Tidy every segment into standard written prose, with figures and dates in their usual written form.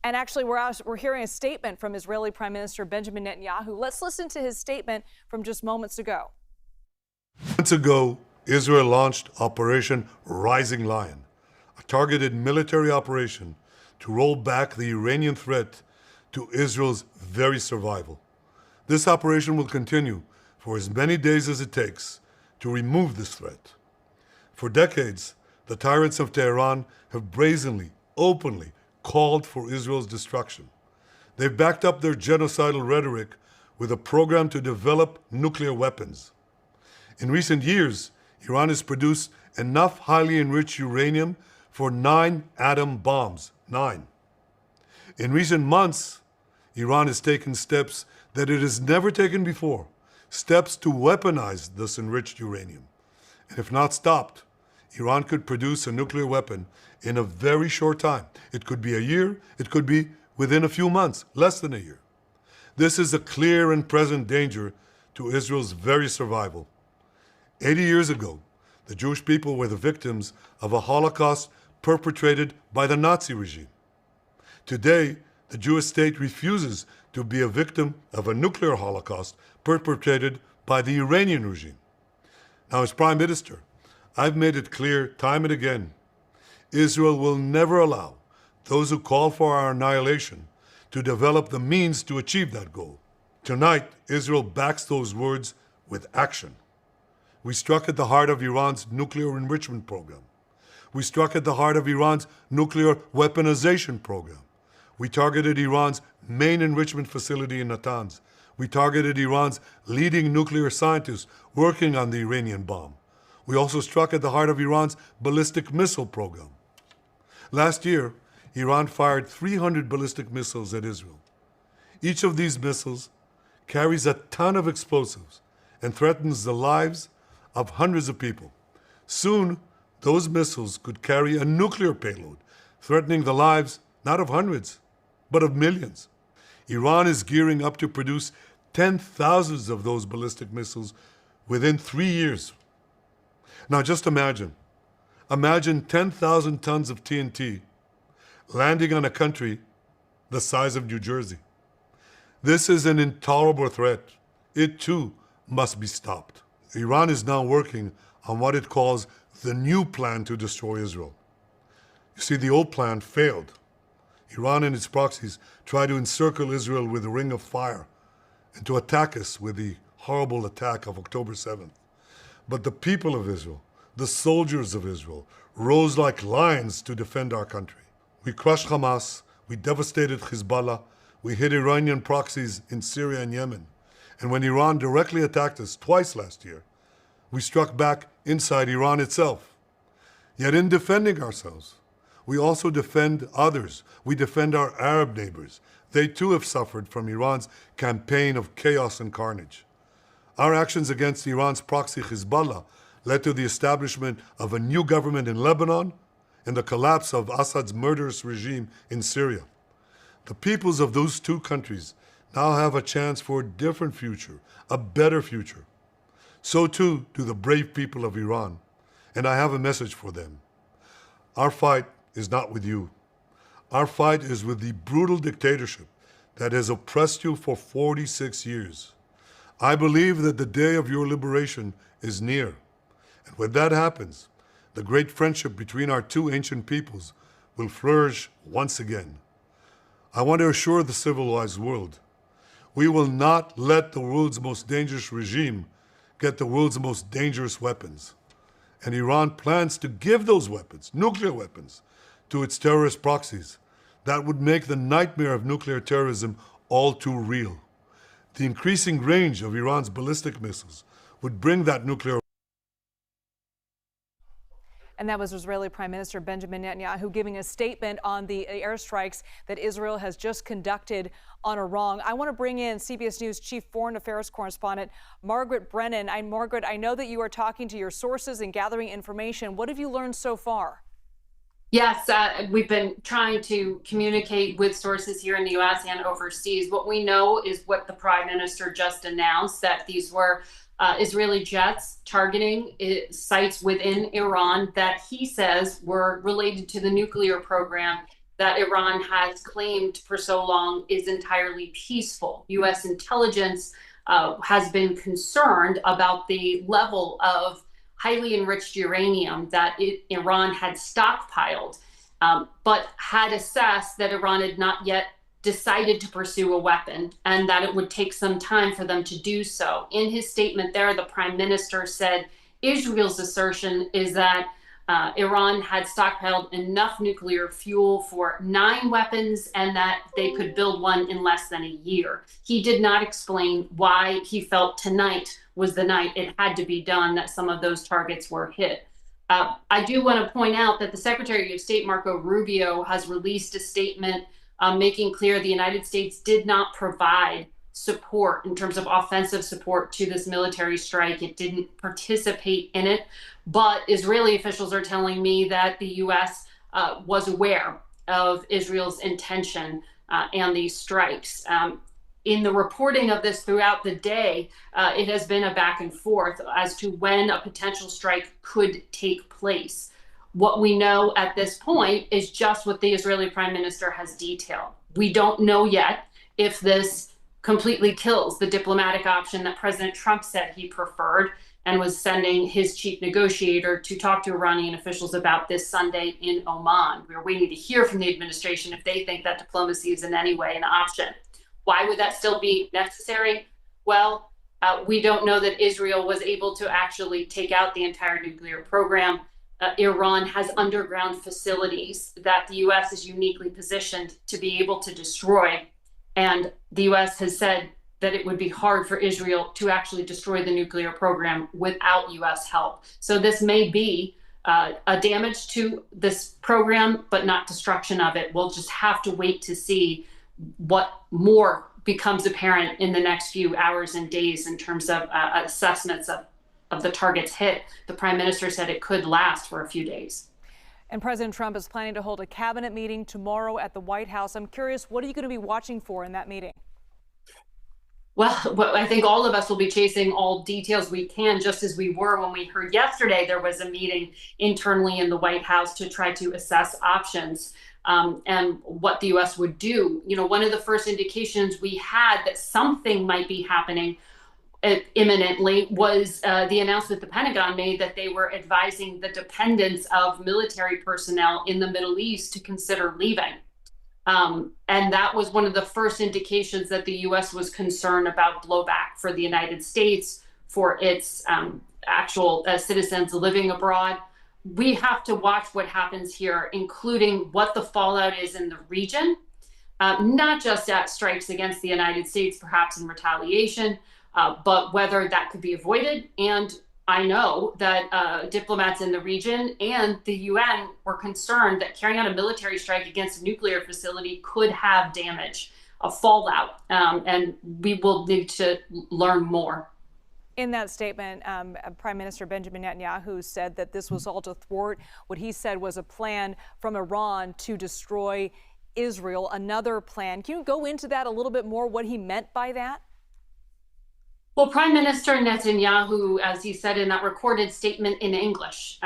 And actually, we're hearing a statement from Israeli Prime Minister Benjamin Netanyahu. Let's listen to his statement from just moments ago. Months ago, Israel launched Operation Rising Lion, a targeted military operation to roll back the Iranian threat to Israel's very survival. This operation will continue for as many days as it takes to remove this threat. For decades, the tyrants of Tehran have brazenly, openly called for Israel's destruction. They've backed up their genocidal rhetoric with a program to develop nuclear weapons. In recent years, Iran has produced enough highly enriched uranium for 9 atom bombs. 9. In recent months, Iran has taken steps that it has never taken before, steps to weaponize this enriched uranium. And if not stopped, Iran could produce a nuclear weapon in a very short time. It could be a year, it could be within a few months, less than a year. This is a clear and present danger to Israel's very survival. 80 years ago, the Jewish people were the victims of a Holocaust perpetrated by the Nazi regime. Today, the Jewish state refuses to be a victim of a nuclear Holocaust perpetrated by the Iranian regime. Now, as Prime Minister, I've made it clear time and again, Israel will never allow those who call for our annihilation to develop the means to achieve that goal. Tonight, Israel backs those words with action. We struck at the heart of Iran's nuclear enrichment program. We struck at the heart of Iran's nuclear weaponization program. We targeted Iran's main enrichment facility in Natanz. We targeted Iran's leading nuclear scientists working on the Iranian bomb. We also struck at the heart of Iran's ballistic missile program. Last year, Iran fired 300 ballistic missiles at Israel. Each of these missiles carries a ton of explosives and threatens the lives of hundreds of people. Soon, those missiles could carry a nuclear payload, threatening the lives not of hundreds, but of millions. Iran is gearing up to produce 10,000 of those ballistic missiles within 3 years. Now just imagine 10,000 tons of TNT landing on a country the size of New Jersey. This is an intolerable threat. It too must be stopped. Iran is now working on what it calls the new plan to destroy Israel. You see, the old plan failed. Iran and its proxies tried to encircle Israel with a ring of fire and to attack us with the horrible attack of October 7th. But the people of Israel, the soldiers of Israel, rose like lions to defend our country. We crushed Hamas, we devastated Hezbollah, we hit Iranian proxies in Syria and Yemen. And when Iran directly attacked us twice last year, we struck back inside Iran itself. Yet in defending ourselves, we also defend others. We defend our Arab neighbors. They too have suffered from Iran's campaign of chaos and carnage. Our actions against Iran's proxy Hezbollah led to the establishment of a new government in Lebanon and the collapse of Assad's murderous regime in Syria. The peoples of those two countries now have a chance for a different future, a better future. So too do the brave people of Iran, and I have a message for them. Our fight is not with you. Our fight is with the brutal dictatorship that has oppressed you for 46 years. I believe that the day of your liberation is near. And when that happens, the great friendship between our two ancient peoples will flourish once again. I want to assure the civilized world, we will not let the world's most dangerous regime get the world's most dangerous weapons. And Iran plans to give those weapons, nuclear weapons, to its terrorist proxies. That would make the nightmare of nuclear terrorism all too real. The increasing range of Iran's ballistic missiles would bring that nuclear. And that was Israeli Prime Minister Benjamin Netanyahu giving a statement on the airstrikes that Israel has just conducted on Iran. I want to bring in CBS News Chief Foreign Affairs Correspondent Margaret Brennan. Margaret, I know that you are talking to your sources and gathering information. What have you learned so far? Yes, we've been trying to communicate with sources here in the U.S. and overseas. What we know is what the Prime Minister just announced, that these were Israeli jets targeting sites within Iran that he says were related to the nuclear program that Iran has claimed for so long is entirely peaceful. U.S. intelligence has been concerned about the level of highly enriched uranium that Iran had stockpiled, but had assessed that Iran had not yet decided to pursue a weapon and that it would take some time for them to do so. In his statement there, the prime minister said Israel's assertion is that Iran had stockpiled enough nuclear fuel for 9 weapons and that they could build one in less than a year. He did not explain why he felt tonight was the night it had to be done, that some of those targets were hit. I do want to point out that the Secretary of State, Marco Rubio, has released a statement making clear the United States did not provide support in terms of offensive support to this military strike. It didn't participate in it, but Israeli officials are telling me that the U.S. Was aware of Israel's intention and these strikes. In the reporting of this throughout the day, it has been a back and forth as to when a potential strike could take place. What we know at this point is just what the Israeli Prime Minister has detailed. We don't know yet if this completely kills the diplomatic option that President Trump said he preferred and was sending his chief negotiator to talk to Iranian officials about this Sunday in Oman. We're waiting to hear from the administration if they think that diplomacy is in any way an option. Why would that still be necessary? Well, we don't know that Israel was able to actually take out the entire nuclear program. Iran has underground facilities that the U.S. is uniquely positioned to be able to destroy. And the U.S. has said that it would be hard for Israel to actually destroy the nuclear program without U.S. help. So this may be a damage to this program, but not destruction of it. We'll just have to wait to see what more becomes apparent in the next few hours and days in terms of assessments of the targets hit. The prime minister said it could last for a few days. And President Trump is planning to hold a cabinet meeting tomorrow at the White House. I'm curious, what are you going to be watching for in that meeting? Well, I think all of us will be chasing all details we can, just as we were when we heard yesterday there was a meeting internally in the White House to try to assess options and what the U.S. would do. You know, one of the first indications we had that something might be happening imminently was the announcement the Pentagon made that they were advising the dependents of military personnel in the Middle East to consider leaving. And that was one of the first indications that the U.S. was concerned about blowback for the United States, for its actual citizens living abroad. We have to watch what happens here, including what the fallout is in the region, not just at strikes against the United States, perhaps in retaliation, but whether that could be avoided. And I know that diplomats in the region and the UN were concerned that carrying out a military strike against a nuclear facility could have damage, a fallout, and we will need to learn more. In that statement, Prime Minister Benjamin Netanyahu said that this was all to thwart what he said was a plan from Iran to destroy Israel, another plan. Can you go into that a little bit more, what he meant by that? Well, Prime Minister Netanyahu, as he said in that recorded statement in English,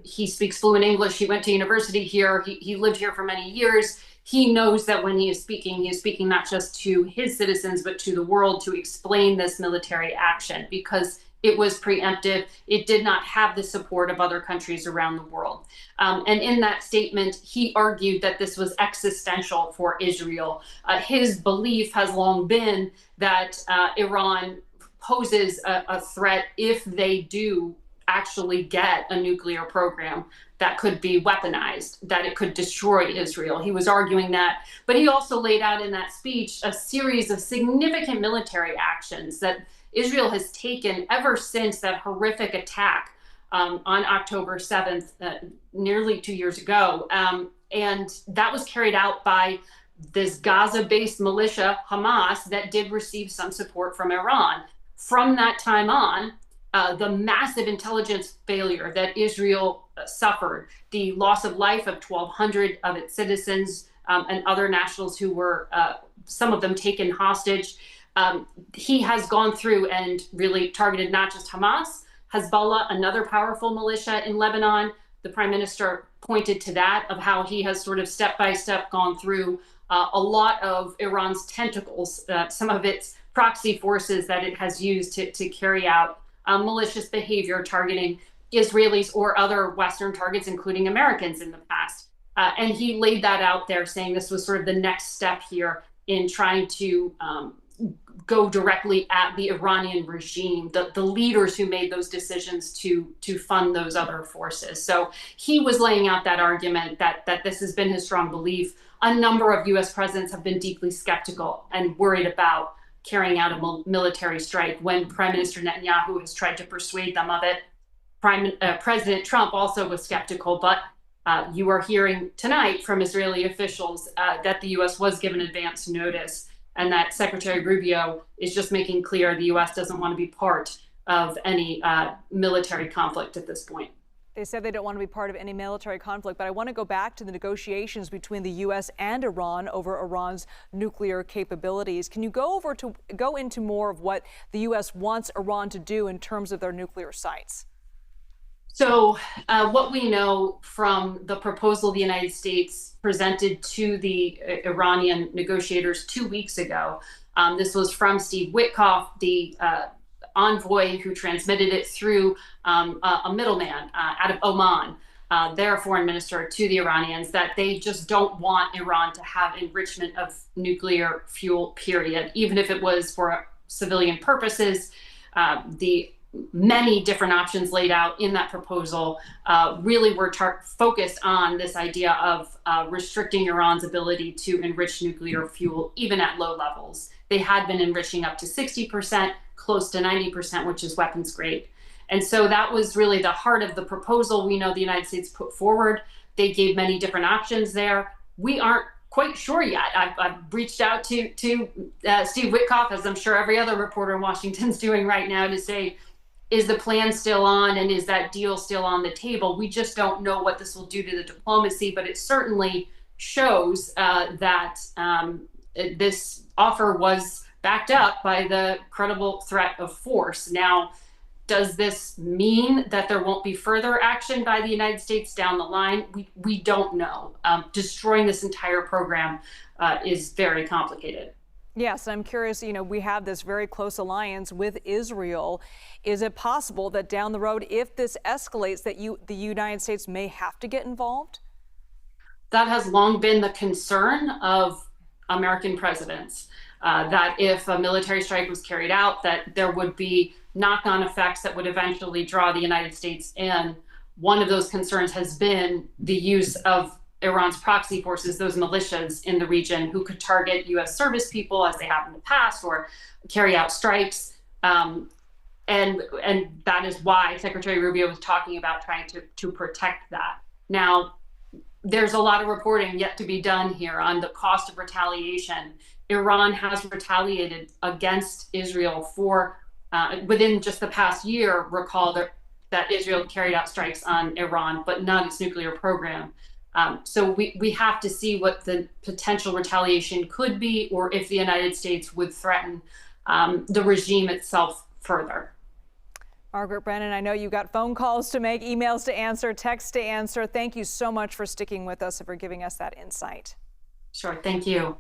he speaks fluent English. He went to university here. He lived here for many years. He knows that when he is speaking not just to his citizens, but to the world to explain this military action because it was preemptive. It did not have the support of other countries around the world. And in that statement, he argued that this was existential for Israel. His belief has long been that Iran poses a threat if they do actually get a nuclear program that could be weaponized, that it could destroy Israel. He was arguing that, but he also laid out in that speech a series of significant military actions that Israel has taken ever since that horrific attack on October 7th, nearly 2 years ago. And that was carried out by this Gaza-based militia, Hamas, that did receive some support from Iran. From that time on, the massive intelligence failure that Israel suffered, the loss of life of 1,200 of its citizens and other nationals who were, some of them taken hostage, he has gone through and really targeted not just Hamas, Hezbollah, another powerful militia in Lebanon. The prime minister pointed to that, of how he has sort of step by step gone through a lot of Iran's tentacles, some of its proxy forces that it has used to carry out malicious behavior targeting Israelis or other Western targets, including Americans in the past. And he laid that out there, saying this was sort of the next step here in trying to go directly at the Iranian regime, the leaders who made those decisions to fund those other forces. So he was laying out that argument that this has been his strong belief. A number of U.S. presidents have been deeply skeptical and worried about carrying out a military strike when Prime Minister Netanyahu has tried to persuade them of it. President Trump also was skeptical, but you are hearing tonight from Israeli officials that the U.S. was given advance notice, and that Secretary Rubio is just making clear the U.S. doesn't want to be part of any military conflict at this point. They said they don't want to be part of any military conflict, but I want to go back to the negotiations between the U.S. and Iran over Iran's nuclear capabilities. Can you go into more of what the U.S. wants Iran to do in terms of their nuclear sites? So what we know from the proposal the United States presented to the Iranian negotiators 2 weeks ago, this was from Steve Witkoff, the envoy who transmitted it through a middleman out of Oman, their foreign minister, to the Iranians, that they just don't want Iran to have enrichment of nuclear fuel, period, even if it was for civilian purposes. The many different options laid out in that proposal really were focused on this idea of restricting Iran's ability to enrich nuclear fuel, even at low levels. They had been enriching up to 60%, close to 90%, which is weapons grade. And so that was really the heart of the proposal we know the United States put forward. They gave many different options there. We aren't quite sure yet. I've reached out to Steve Witkoff, as I'm sure every other reporter in Washington's doing right now, to say, is the plan still on, and is that deal still on the table? We just don't know what this will do to the diplomacy, but it certainly shows that this offer was backed up by the credible threat of force. Now, does this mean that there won't be further action by the United States down the line? We don't know. Destroying this entire program is very complicated. Yes, I'm curious, we have this very close alliance with Israel. Is it possible that down the road, if this escalates, that the United States may have to get involved? That has long been the concern of American presidents, that if a military strike was carried out, that there would be knock-on effects that would eventually draw the United States in. One of those concerns has been the use of Iran's proxy forces, those militias in the region who could target U.S. service people, as they have in the past, or carry out strikes. And that is why Secretary Rubio was talking about trying to protect that. Now, there's a lot of reporting yet to be done here on the cost of retaliation. Iran has retaliated against Israel for, within just the past year, recall that Israel carried out strikes on Iran, but not its nuclear program. So we have to see what the potential retaliation could be, or if the United States would threaten the regime itself further. Margaret Brennan, I know you got phone calls to make, emails to answer, texts to answer. Thank you so much for sticking with us and for giving us that insight. Sure. Thank you.